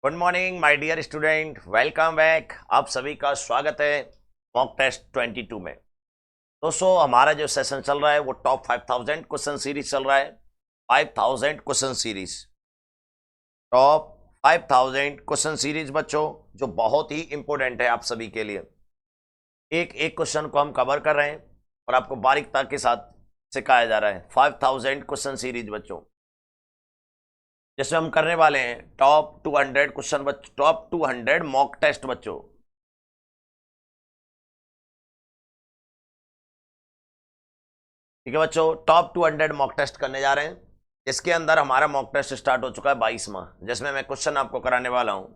Good morning my dear student, welcome back. आप सभी का स्वागत है मॉक टेस्ट 22 में। दोस्तों, हमारा जो सेशन चल रहा है वो टॉप 5000 क्वेश्चन सीरीज चल रहा है। 5000 question series, top 5000 question series बच्चों, जो बहुत ही इंपॉर्टेंट है आप सभी के लिए। एक एक क्वेश्चन को हम कवर कर रहे हैं और आपको बारीकता के साथ सिखाया जा रहा है। 5000 क्वेश्चन सीरीज बच्चों, जिसमें हम करने वाले हैं top 200 question, top 200 mock test बच्चों। ठीक है बच्चों, टॉप 200 मॉक टेस्ट करने जा रहे हैं। इसके अंदर हमारा मॉक टेस्ट स्टार्ट हो चुका है 22वां, जिसमें मैं क्वेश्चन आपको कराने वाला हूं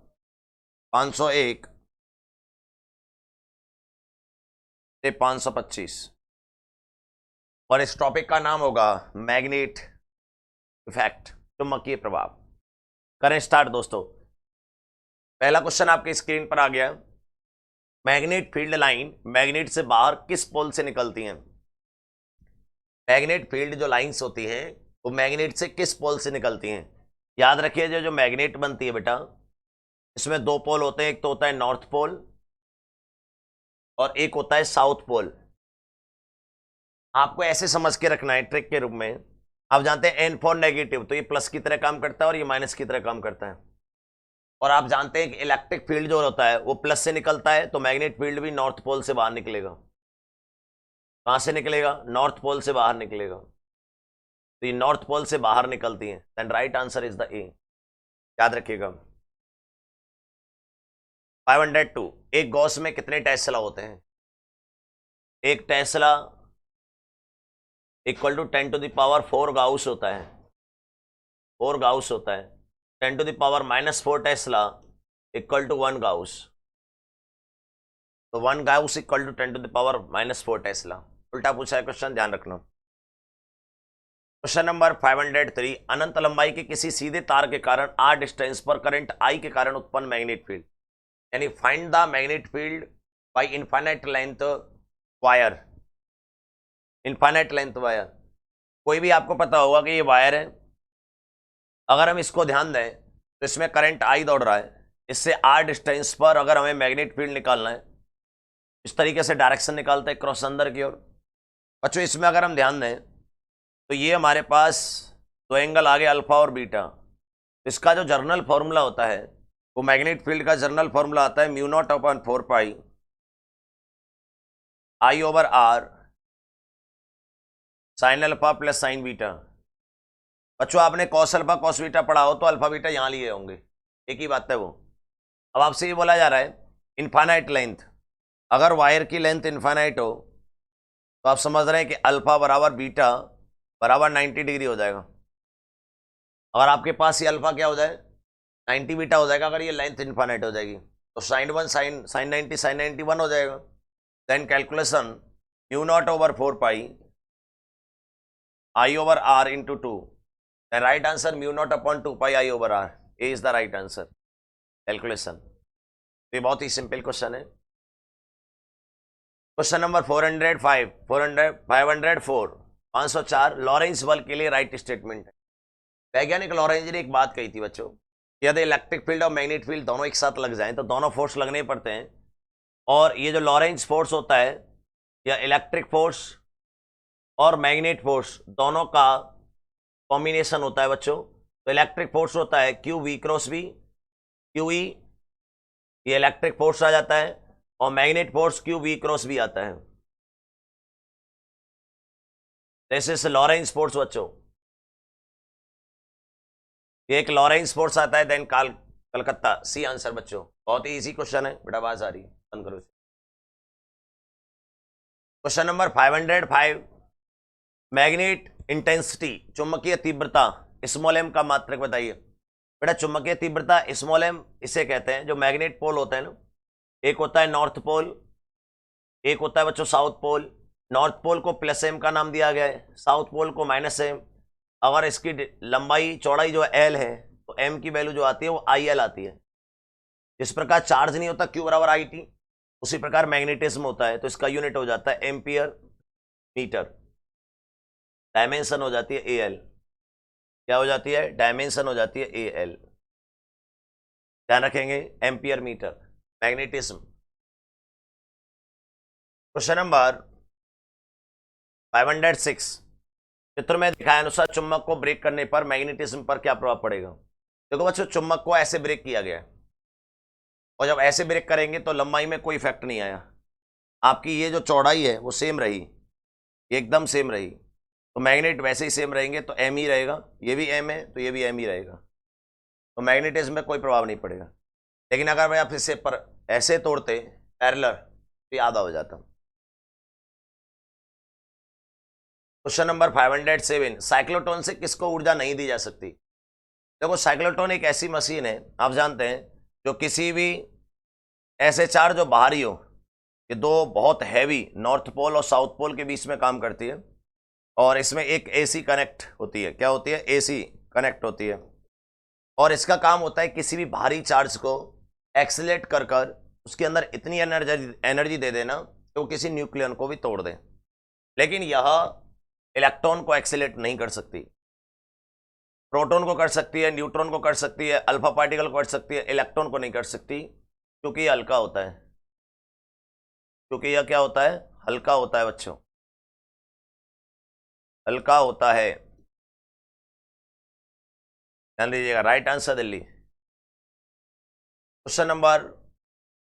501 से 525, और इस टॉपिक का नाम होगा मैग्नेट इफेक्ट, चुंबकीय प्रभाव। करें स्टार्ट दोस्तों। पहला क्वेश्चन आपके स्क्रीन पर आ गया। मैग्नेट फील्ड लाइन मैग्नेट से बाहर किस पोल से निकलती हैं? मैग्नेट फील्ड जो लाइंस होती हैं वो मैग्नेट से किस पोल से निकलती हैं? याद रखिए, जो जो मैग्नेट बनती है बेटा, इसमें दो पोल होते हैं। एक तो होता है नॉर्थ पोल और एक होता है साउथ पोल। आपको ऐसे समझ के रखना है ट्रिक के रूप में। आप जानते हैं N फॉर नेगेटिव, तो ये प्लस की तरह काम करता है और ये माइनस की तरह काम करता है। और आप जानते हैं कि इलेक्ट्रिक फील्ड जो होता है वो प्लस से निकलता है, तो मैग्नेट फील्ड भी नॉर्थ पोल से बाहर निकलेगा। कहां से निकलेगा? नॉर्थ पोल से बाहर निकलेगा। तो ये नॉर्थ पोल से बाहर निकलती हैं। Then right answer is the A. याद रखिएगा। 502, एक गॉस में कितने टेस्ला होते हैं? एक टेस्ला इक्वल टू 10⁻4 गाउस होता है। 4 गाउस होता है। 10⁻⁻4 टेस्ला इक्वल टू 1 गाउस। तो 1 गाउस इक्वल टू 10⁻⁻4 टेस्ला। उल्टा पूछा है क्वेश्चन, ध्यान रखना। क्वेश्चन नंबर 503, अनंत लंबाई के किसी सीधे तार के कारण r डिस्टेंस पर करंट I के कारण उत्पन्न मैग्नेट फील्ड, यानी find the magnet field by infinite length wire. Infinite length wire, कोई भी आपको पता होगा कि ये वायर है। अगर हम इसको ध्यान दें तो इसमें करंट I दौड़ रहा है। इससे r डिस्टेंस पर अगर हमें मैग्नेट फील्ड निकालना है, इस तरीके से डायरेक्शन निकालते हैं क्रॉस अंदर की ओर। बच्चों, इसमें अगर हम ध्यान दें तो ये हमारे पास दो एंगल आ गए, अल्फा और बीटा। इसका जो जर्नल फॉर्मूला होता है वो मैग्नेट फील्ड का जर्नल फॉर्मूला आता है μ0/4 I/r sine alpha plus sign beta. बच्चों, आपने कॉस अल्फा कॉस बीटा पढ़ा हो तो अल्फा बीटा यहां लिए होंगे, एक ही बात है वो। अब आपसे ये बोला जा रहा है इनफाइनाइट लेंथ, अगर वायर की लेंथ इनफाइनाइट हो तो आप समझ रहे हैं कि अल्फा बराबर बीटा बराबर 90 डिग्री हो जाएगा। अगर आपके पास ये अल्फा क्या हो जाए, 90 बीटा हो जाएगा। अगर ये लेंथ इनफाइनाइट हो जाएगी तो साइन 1 साइन साइन 90 साइन 91 हो जाएगा। Then calculation μ0/4 I/r into 2। Right answer μ0/2 I/r। A is the right answer calculation. ये बहुत ही सिंपल क्वेश्चन है। क्वेश्चन नंबर 504, 504 लॉरेंस बल के लिए राइट स्टेटमेंट है। वैज्ञानिक लॉरेंज ने एक बात कही थी बच्चों, यदि इलेक्ट्रिक फील्ड और मैग्नेट फील्ड दोनों एक साथ लग जाएं तो दोनों फोर्स लगने पड़ते हैं। और ये जो लॉरेंज फोर्स होता है, या इलेक्ट्रिक फोर्स और मैग्नेट फोर्स दोनों का कॉम्बिनेशन होता है बच्चों। तो इलेक्ट्रिक फोर्स होता है QV×V, QE, ये इलेक्ट्रिक फोर्स आ जाता है, और मैग्नेट फोर्स QV×V आता है। दिस इज लॉरेंज फोर्स बच्चों। ये एक लॉरेंस फोर्स आता है। देन कलकत्ता, सी आंसर बच्चों। बहुत ही इजी क्वेश्चन है बेटा, आवाज आ रही है, बंद करो। क्वेश्चन नंबर 505, मैग्नेट इंटेंसिटी, चुंबकीय तीव्रता स्मॉल m का मात्रक बताइए। बेटा, चुंबकीय तीव्रता स्मॉल m इसे कहते हैं जो मैग्नेट पोल होता है ना, एक होता है नॉर्थ पोल, एक होता है बच्चों साउथ पोल। नॉर्थ पोल को +m का नाम दिया गया है, साउथ पोल को -m। अगर इसकी लंबाई चौड़ाई जो L है तो m की वैल्यू जो आती है वो IL आती है। जिस प्रकार चार्ज नहीं होता Q बराबर IT, उसी प्रकार मैग्नेटिज्म होता है, तो इसका यूनिट हो जाता है एम्पियर मीटर। डायमेंशन हो जाती है AL। क्या हो जाती है? डायमेंशन हो जाती है AL। ध्यान रखेंगे, ampere metre, magnetism. Question number 506, चित्र में दिखाए अनुसार चुंबक को ब्रेक करने पर मैग्नेटिज्म पर क्या प्रभाव पड़ेगा। देखो बच्चों, चुंबक को ऐसे ब्रेक किया गया है, और जब ऐसे ब्रेक करेंगे तो लंबाई में कोई इफेक्ट नहीं आया, आपकी ये जो चौड़ाई है वो सेम रही, एकदम सेम रही, तो मैग्नेट वैसे ही सेम रहेंगे, तो एम ही रहेगा, ये भी एम है तो ये भी एम ही रहेगा, तो मैग्नेटिज्म में कोई प्रभाव नहीं पड़ेगा। लेकिन अगर मैं आप इसे पर ऐसे तोड़ते पैरेलल तो ये आधा हो जाता। क्वेश्चन नंबर 507, साइक्लोट्रॉन से किसको ऊर्जा नहीं दी जा सकती। देखो, साइक्लोट्रॉन एक ऐसी मशीन है, आप जानते हैं, जो किसी भी ऐसे चार जो बाहरी हो, ये दो बहुत हैवी नॉर्थ पोल और साउथ पोल के बीच में काम करती है, और इसमें एक एसी कनेक्ट होती है, क्या होती है, एसी कनेक्ट होती है, और इसका काम होता है किसी भी भारी चार्ज को एक्सीलरेट कर कर उसके अंदर इतनी एनर्जी दे देना कि वो किसी न्यूक्लियन को भी तोड़ दे। लेकिन यह इलेक्ट्रॉन को एक्सीलरेट नहीं कर सकती, प्रोटॉन को कर सकती है, न्यूट्रॉन को कर सकती है, अल्फा पार्टिकल को कर सकती है, इलेक्ट्रॉन को नहीं कर सकती, क्योंकि यह हल्का होता है, क्योंकि यह क्या होता है, हल्का होता है बच्चों, हल्का होता है। ध्यान दीजिएगा, right answer Delhi. Question number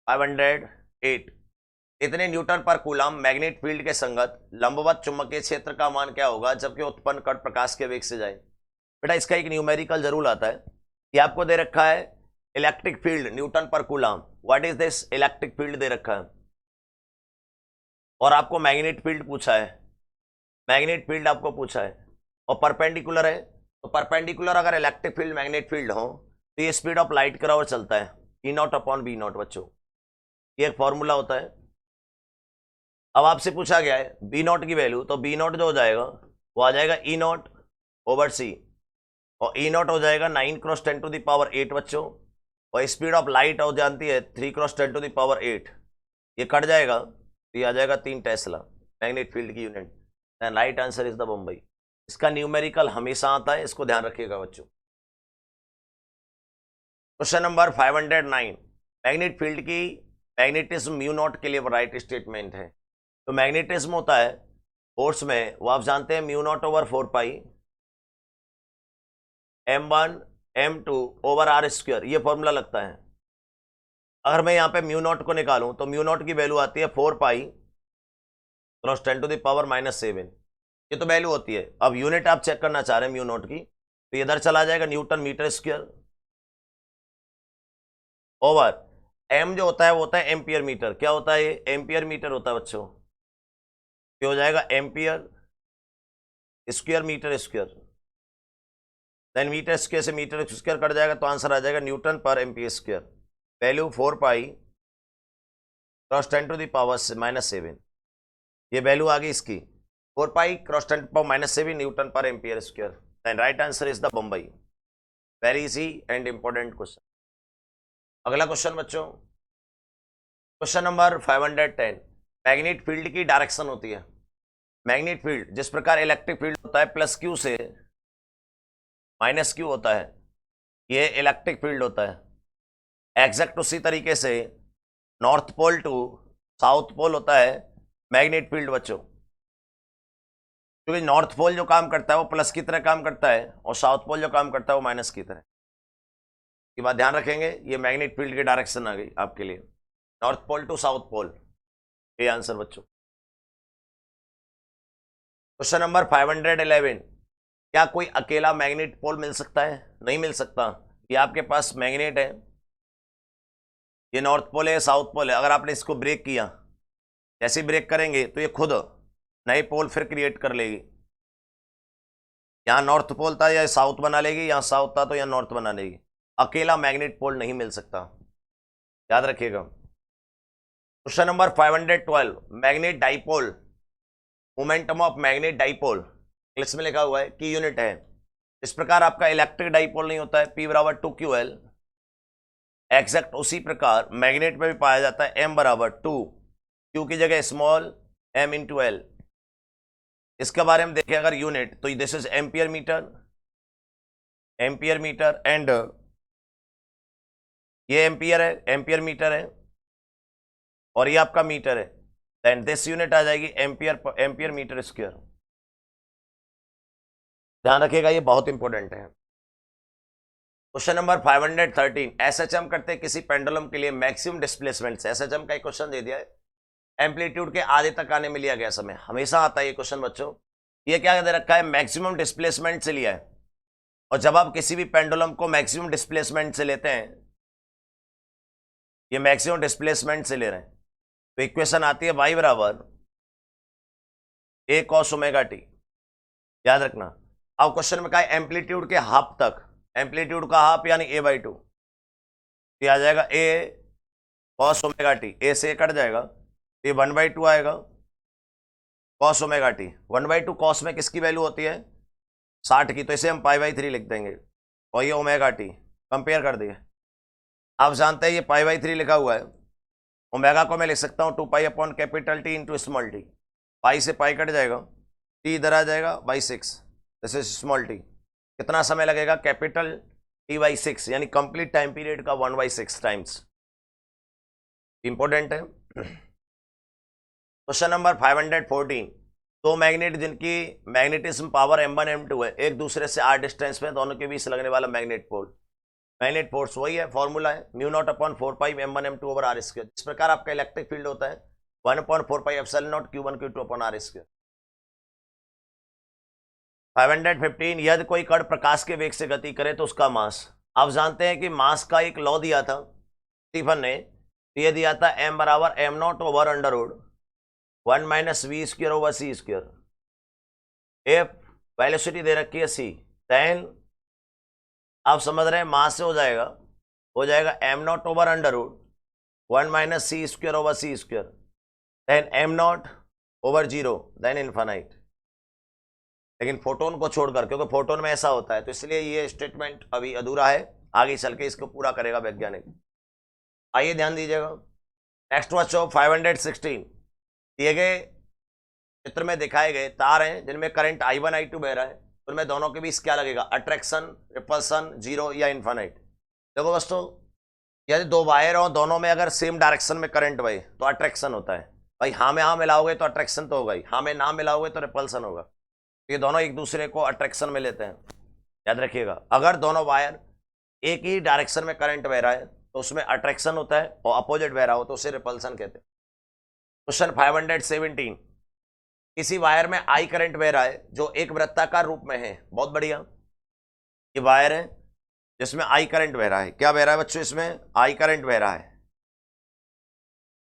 508, इतने Newton per coulomb magnet field के संगत लंबवत चुंबकीय क्षेत्र का मान क्या होगा जबकि उत्पन्न कण प्रकाश के वेग से जाए। बेटा, इसका एक न्यूमेरिकल जरूर आता है, ये आपको दे रखा है electric field newton per coulomb, what is this, electric field दे रखा है, और आपको मैग्नेट फील्ड पूछा है, मैग्नेट फील्ड आपको पूछा है, और परपेंडिकुलर है, तो परपेंडिकुलर अगर इलेक्ट्रिक फील्ड मैग्नेट फील्ड हो तो ये स्पीड ऑफ लाइट के बराबर चलता है, ई नॉट अपॉन बी नॉट। बच्चों, ये एक फॉर्मूला होता है। अब आपसे पूछा गया है बी नॉट की वैल्यू, तो बी नॉट जो हो जाएगा वो आ जाएगा ई नॉट ओवर सी, और ई नॉट हो जाएगा 9 क्रॉस 10 टू द पावर 8 बच्चों, और स्पीड ऑफ लाइट हो जानती है 3 क्रॉस 10 टू द पावर 8, ये कट जाएगा तो ये आ जाएगा 3 टेस्ला, मैग्नेट फील्ड की unit. And right answer is the Bombay. इसका न्यूमेरिकल हमेशा आता है, इसको ध्यान रखिएगा बच्चों। क्वेश्चन नंबर 509, मैग्नेट फील्ड की मैग्नेटिज्म म्यू नॉट के लिए राइट स्टेटमेंट है। तो मैग्नेटिज्म होता है फोर्स में, वो आप जानते हैं mu naught over 4 pi m1 m2 over r square, ये फॉर्मूला लगता है। अगर मैं यहाँ पे म्यू नॉट को निकालूं तो म्यू नॉट की वैल्यू आती है 4 pi cross 10 to the power -7, ये तो वैल्यू होती है। अब यूनिट आप चेक करना चाह रहे हैं म्यू नॉट की, तो ये इधर चला जाएगा newton metre square, over m जो होता है वो होता है एम्पियर मीटर, क्या होता है, ये एम्पियर मीटर होता है बच्चों, ये हो जाएगा ampere square metre square, then metre square से मीटर स्क्वायर कट जाएगा तो आंसर आ जाएगा newton per ampere square, value 4 pi cross 10 to the power -7, ये वैल्यू आ गई इसकी 4 pi cross 10 to the power -7 newton per ampere square. Then right answer is the Bombay. Very easy and important question. अगला question बच्चों, question number 510, magnet field की direction होती है। Magnet field जिस प्रकार इलेक्ट्रिक फील्ड होता है प्लस क्यू से माइनस क्यू होता है, ये इलेक्ट्रिक फील्ड होता है। एग्जैक्ट उसी तरीके से north pole to south pole होता है मैग्नेट फील्ड बच्चों, क्योंकि नॉर्थ पोल जो काम करता है वो प्लस की तरह काम करता है, और साउथ पोल जो काम करता है वो माइनस की तरह। ये बात ध्यान रखेंगे, ये मैग्नेट फील्ड की डायरेक्शन आ गई आपके लिए, north pole to south pole, ये आंसर बच्चों। क्वेश्चन नंबर 511, क्या कोई अकेला मैग्नेट पोल मिल सकता है, नहीं मिल सकता। ये आपके पास मैग्नेट है, ये नॉर्थ पोल है, साउथ पोल है, अगर आपने इसको ब्रेक किया, जैसे ब्रेक करेंगे तो ये खुद नए पोल फिर क्रिएट कर लेगी, यहाँ नॉर्थ पोल था या साउथ बना लेगी, यहाँ साउथ था तो यहाँ नॉर्थ बना लेगी, अकेला मैग्नेट पोल नहीं मिल सकता, याद रखिएगा। Question number 512, magnet dipole, momentum of magnet dipole English में लिखा हुआ है की यूनिट है। इस प्रकार आपका इलेक्ट्रिक डाइपोल नहीं होता है P बराबर 2QL, एग्जैक्ट उसी प्रकार मैग्नेट में भी पाया जाता है M बराबर 2, Q की जगह स्मॉल m इंटू L। इसके बारे में देखें अगर यूनिट, तो this is ampere metre, ampere metre, and ये एम्पियर है, एम्पियर मीटर है, और ये आपका मीटर है, देन दिस यूनिट आ जाएगी एम्पियर मीटर स्क्वायर। ध्यान रखिएगा, ये बहुत इंपॉर्टेंट है। क्वेश्चन नंबर 513, एसएचएम करते हैं किसी पेंडुलम के लिए मैक्सिमम डिस्प्लेसमेंट से। एसएचएम का एक क्वेश्चन दे दिया है, एम्पलीट्यूड के आधे तक आने में लिया गया समय। हमेशा आता है ये क्वेश्चन बच्चों। ये क्या दे रखा है, मैक्सिमम डिस्प्लेसमेंट से लिया है। और जब आप किसी भी पेंडुलम को मैक्सिमम डिस्प्लेसमेंट से लेते हैं, ये मैक्सिमम डिस्प्लेसमेंट से ले रहे हैं, तो इक्वेशन आती है y बराबर a cos ओमेगा टी। याद रखना। अब क्वेश्चन में कहा है एम्पलीट्यूड के हाफ तक, एम्पलीट्यूड का हाफ यानी a बाई 2, ये आ जाएगा a cos omega T. a से कट जाएगा, ये 1/2 आएगा cos ओमेगा टी। 1/2 cos में किसकी वैल्यू होती है, 60 की, तो इसे हम π/3 लिख देंगे, और ये ओमेगा टी कंपेयर कर दिए। आप जानते हैं ये π/3 लिखा हुआ है, ओमेगा को मैं लिख सकता हूँ 2 pi upon capital T into small T. Pi से पाई कट जाएगा, टी इधर आ जाएगा by 6, this is small T. कितना समय लगेगा, कैपिटल t/6, यानी कंप्लीट टाइम पीरियड का 1/6 टाइम्स। इंपॉर्टेंट है। क्वेश्चन नंबर 514, दो मैग्नेट जिनकी मैग्नेटिज्म पावर m1 m2 है, एक दूसरे से r डिस्टेंस में, दोनों के बीच लगने वाला मैग्नेट पोल, मैग्नेट फोर्स वही है, फॉर्मूला है μ0/4π m1 m2 over r square. इस प्रकार आपका इलेक्ट्रिक फील्ड होता है 1/4π epsilon nought q1 q2 upon r square. 515, यदि कोई कण प्रकाश के वेग से गति करे तो उसका मास। आप जानते हैं कि मास का एक लॉ दिया था स्टीफन ने, ये दिया था m बराबर m0 over under root 1 minus V square over C square. If velocity दे रखी है c, देन आप समझ रहे हैं मास से हो जाएगा m0 over under root 1 minus C square over C square, then m0 over 0, then infinite. लेकिन फोटोन को छोड़कर, क्योंकि फोटोन में ऐसा होता है, तो इसलिए ये स्टेटमेंट अभी अधूरा है, आगे चल के इसको पूरा करेगा वैज्ञानिक। आइए ध्यान दीजिएगा। नेक्स्ट बच्चों 516, दिए गए चित्र में दिखाए गए तार हैं जिनमें करंट I1 I2 बह रहा है, उनमें दोनों के बीच क्या लगेगा, अट्रैक्शन, रिपल्सन, जीरो या इन्फानाइट। देखो दोस्तों, यदि दो वायर हो, दोनों में अगर सेम डायरेक्शन में करंट बहे तो अट्रैक्शन होता है भाई। हाँ में हाँ मिलाओगे तो अट्रैक्शन तो होगा ही, हाँ में ना मिलाओगे तो रिपल्सन होगा। ये दोनों एक दूसरे को अट्रैक्शन में लेते हैं, याद रखिएगा। अगर दोनों वायर एक ही डायरेक्शन में करंट बह रहा है तो उसमें अट्रैक्शन होता है, और अपोजिट बह रहा हो तो उसे रिपल्सन कहते हैं। क्वेश्चन 517, किसी वायर में आई करंट बह रहा है जो एक वृत्ताकार रूप में है। बहुत बढ़िया, ये वायर है जिसमें आई करंट बह रहा है। क्या बह रहा है बच्चों, इसमें आई करंट बह रहा है,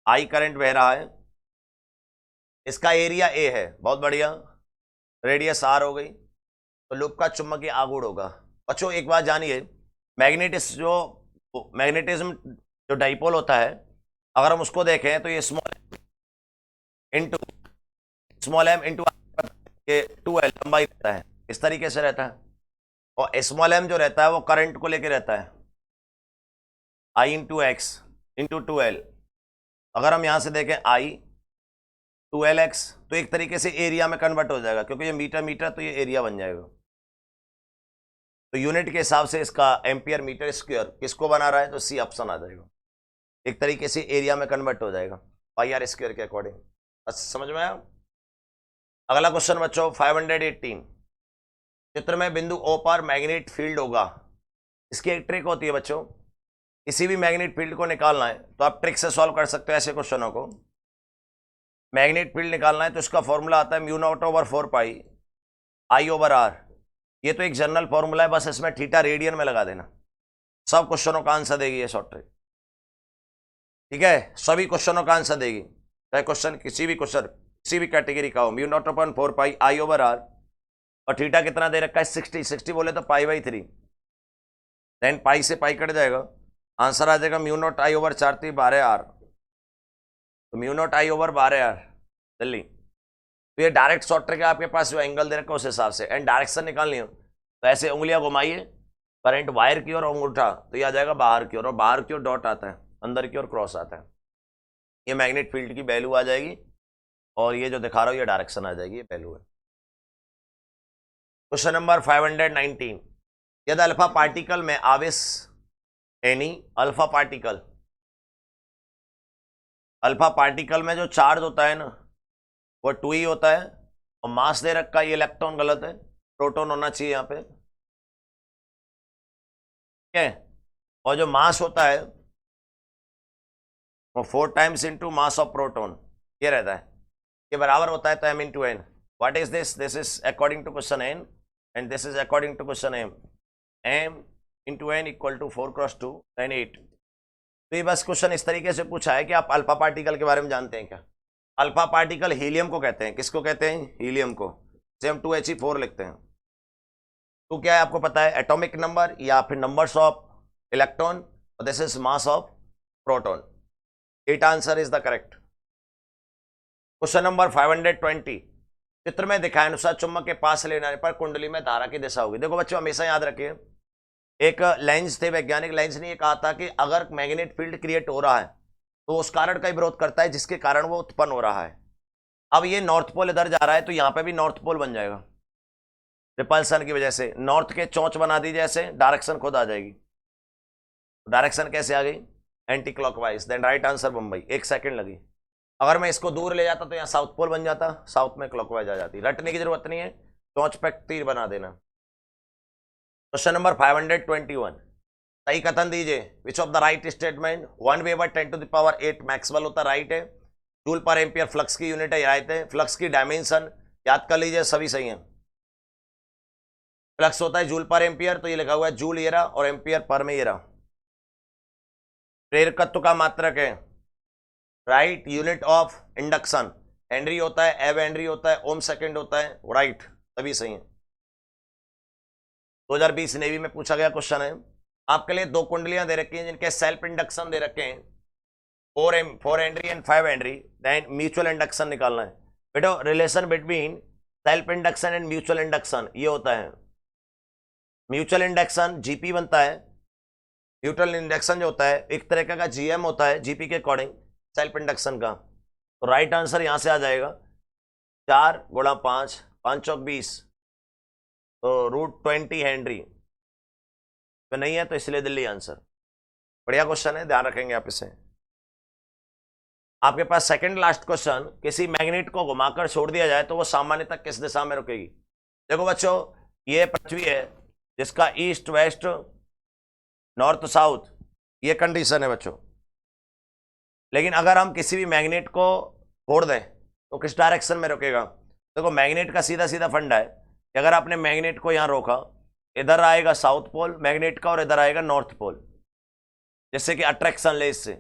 आई करंट बह रहा है। इसका एरिया ए है, बहुत बढ़िया, रेडियस आर हो गई, तो लूप का चुंबकीय आघूर्ण होगा। बच्चों एक बात जानिए, मैग्नेटिज्म जो डाइपोल होता है, अगर हम उसको देखें तो ये स्मॉल m इंटू 2l लंबाई रहता है, इस तरीके से रहता है। और स्मॉल m जो रहता है वो करंट को लेके रहता है, I into x into 2l। अगर हम यहां से देखें I 2lx, तो एक तरीके से एरिया में कन्वर्ट हो जाएगा, क्योंकि ये मीटर तो ये एरिया बन जाएगा। तो यूनिट के हिसाब से इसका एम्पियर मीटर स्क्वायर किसको बना रहा है, तो सी ऑप्शन आ जाएगा। एक तरीके से एरिया में कन्वर्ट हो जाएगा पाई आर स्क्वायर के अकॉर्डिंग। अच्छा समझ में आया। अगला क्वेश्चन बच्चों 518, चित्र में बिंदु O पर मैग्नेट फील्ड होगा। इसकी एक ट्रिक होती है बच्चों, किसी भी मैग्नेट फील्ड को निकालना है तो आप ट्रिक से सॉल्व कर सकते हो ऐसे क्वेश्चनों को। मैग्नेट फील्ड निकालना है तो इसका फॉर्मूला आता है μ0 ओवर 4π I ओवर r। ये तो एक जनरल फॉर्मूला है, बस इसमें थीटा रेडियन में लगा देना, सब क्वेश्चनों का आंसर देगी ये शॉर्ट ट्रिक। ठीक है, सभी क्वेश्चनों का आंसर देगी, चाहे क्वेश्चन किसी भी कैटेगरी का हो। μ0 ओवर 4π I ओवर r, और थीटा कितना दे रखा है 60 बोले तो π/3, देन पाई से पाई कट जाएगा, आंसर आ जाएगा μ0 I ओवर 4 12r। तो μ0 I ओवर 12r जल्दी। तो ये डायरेक्ट शॉर्ट ट्रिक है, आपके पास जो एंगल दे रखा है उस हिसाब से। एंड डायरेक्शन निकालनी हो तो ऐसे उंगलियां घुमाइए, करंट वायर की ओर और अंगूठा, तो ये आ जाएगा बाहर की ओर, और बाहर की ओर डॉट आता है, अंदर की ओर क्रॉस आता है। ये मैग्नेट फील्ड की वैल्यू आ जाएगी, और ये जो दिखा रहा हूँ ये डायरेक्शन आ जाएगी, ये वैल्यू है। क्वेश्चन नंबर 519, यदि अल्फा पार्टिकल में आवेश any alpha particle, alpha particle में जो चार्ज होता है ना वो 2 ही होता है, और मास दे रखा है, ये इलेक्ट्रॉन गलत है, प्रोटॉन होना चाहिए यहाँ पे, ठीक है। और जो मास होता है वो 4 times into mass of proton ये रहता है, ये बराबर होता है तो m into n. What is this? This is according to question n and this is according to question m. m into n equal to 4 cross 2 9 8। तो ये बस क्वेश्चन इस तरीके से पूछा है कि आप अल्फा पार्टिकल के बारे में जानते हैं क्या? अल्फा पार्टिकल हीलियम को कहते हैं। किसको कहते हैं? हीलियम को। जैसे हम 2He4 लिखते हैं। तो क्या है आपको पता है? एटॉमिक नंबर या फिर नंबर्स ऑफ इलेक्ट्रॉन, और this is mass of proton. 8 answer is the correct. Question number 520, चित्र में दिखाए अनुसार चुंबक के पास ले जाने पर कुंडली में धारा की दिशा होगी। देखो बच्चों हमेशा याद रखिए, एक लेंस थे, वैज्ञानिक लेंस ने ये कहा था कि अगर मैग्नेट फील्ड क्रिएट हो रहा है तो उस कारण का विरोध करता है जिसके कारण वो उत्पन्न हो रहा है। अब ये नॉर्थ पोल इधर जा रहा है तो यहाँ पे भी नॉर्थ पोल बन जाएगा रिपल्सन की वजह से। नॉर्थ के चोंच बना दीजिए, ऐसे डायरेक्शन खुद आ जाएगी। डायरेक्शन कैसे आ गई? Anticlockwise. Then right answer Mumbai. 1 second लगी। अगर मैं इसको दूर ले जाता तो यहाँ साउथ पोल बन जाता, साउथ में क्लॉकवाइज आ जाती। रटने की जरूरत नहीं है, चोंच पे तीर बना देना। क्वेश्चन नंबर 521, सही कथन दीजिए। Which of the right statement? 1 weber 10⁸ Maxwell होता राइट है। जूल पर एम्पियर फ्लक्स की यूनिट है, राइट है। फ्लक्स की डायमेंशन याद कर लीजिए, सभी सही है। फ्लक्स होता है जूल पर एम्पियर, तो ये लिखा हुआ है जूल ये रहा, और एम्पियर पर में ये रहा। प्रेरकत्व का मात्रक है, right. Unit of induction Henry होता है, एव हेनरी होता है, ओम सेकंड होता है, राइट, सभी सही है। 2020 नेवी में पूछा गया क्वेश्चन है। आपके लिए 2 कुंडलियां दे रखी हैं जिनके सेल्फ इंडक्शन दे रखे हैं, 4 Henry and 5 Henry. Then mutual induction निकालना है। बेटो relation between self induction and mutual induction ये होता है, म्यूचुअल इंडक्शन जीपी बनता है, म्यूचुअल इंडक्शन जो होता है एक तरह का जीएम होता है जीपी के अकॉर्डिंग सेल्फ इंडक्शन का। तो राइट आंसर यहां से आ जाएगा 4 गुणा 5, 5 चौक 20, तो √20 हेनरी तो नहीं है, तो इसलिए दिल्ली आंसर। बढ़िया क्वेश्चन है, ध्यान रखेंगे आप इसे। आपके पास सेकंड लास्ट क्वेश्चन, किसी मैग्नेट को घुमाकर छोड़ दिया जाए तो वो सामान्यतः किस दिशा में रुकेगी? देखो बच्चों, ये पृथ्वी है जिसका ईस्ट वेस्ट नॉर्थ साउथ ये कंडीशन है बच्चों। लेकिन अगर हम किसी भी मैग्नेट को छोड़ दें तो किस डायरेक्शन में रुकेगा? देखो मैग्नेट का सीधा सीधा फंडा है कि अगर आपने मैग्नेट को यहां रोका, इधर आएगा साउथ पोल मैग्नेट का और इधर आएगा नॉर्थ पोल। जैसे कि अट्रैक्शन ले, इससे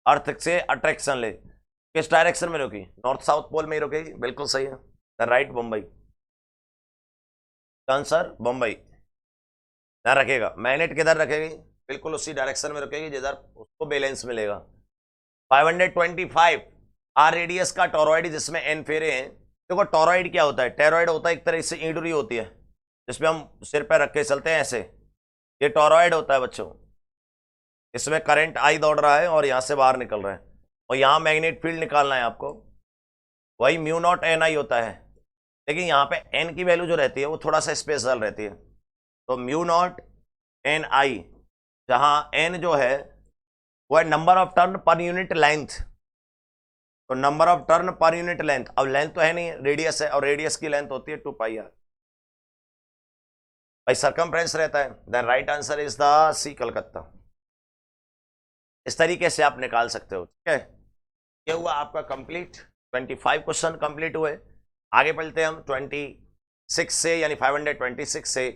अर्थ से अट्रैक्शन ले, किस डायरेक्शन में रुकी? नॉर्थ साउथ पोल में ही रुकेगी। बिल्कुल सही है, the right Mumbai answer, Mumbai. ध्यान रखिएगा मैग्नेट किधर रखेगी? बिल्कुल उसी डायरेक्शन में रुकेगी जिधर उसको बैलेंस मिलेगा। 525, आर रेडियस का टोरॉइड जिसमें एन फेरे हैं। देखो टोरॉइड क्या होता है? टेरॉइड होता है एक तरह से ईंडुरी होती है जिसमें हम सिर पर रख के चलते हैं ऐसे, ये टोरॉइड होता है बच्चों। इसमें करंट आई दौड़ रहा है और यहां से बाहर निकल रहा है, और यहां मैग्नेट फील्ड निकालना है आपको, वही μ0 Ni होता है। लेकिन यहाँ पे एन की वैल्यू जो रहती है वो थोड़ा सा स्पेशल रहती है, तो μ0 Ni, जहां एन जो है वो है number of turn per unit length, तो number of turn per unit length. अब लेंथ तो है नहीं, रेडियस है, और रेडियस की लेंथ होती है 2πr भाई, सरकमफ्रेंस रहता है। Then right answer is the C, Calcutta. इस तरीके से आप निकाल सकते हो, ठीक है। ये हुआ आपका कंप्लीट, 25 क्वेश्चन कंप्लीट हुए। आगे बढ़ते हैं हम 26 से, यानी 526 से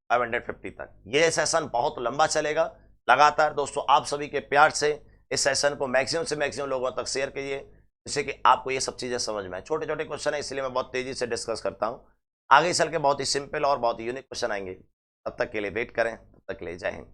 550 तक। ये सेशन बहुत लंबा चलेगा लगातार। दोस्तों आप सभी के प्यार से इस सेशन को मैक्सिमम से मैक्सिमम लोगों तक शेयर कीजिए, जिससे कि आपको ये सब चीज़ें समझ में आए। छोटे छोटे क्वेश्चन है इसलिए मैं बहुत तेजी से डिस्कस करता हूँ। आगे चल के बहुत ही सिंपल और बहुत ही यूनिक क्वेश्चन आएंगे। तब तक के लिए वेट करें, तब तक के लिए जय हिंद।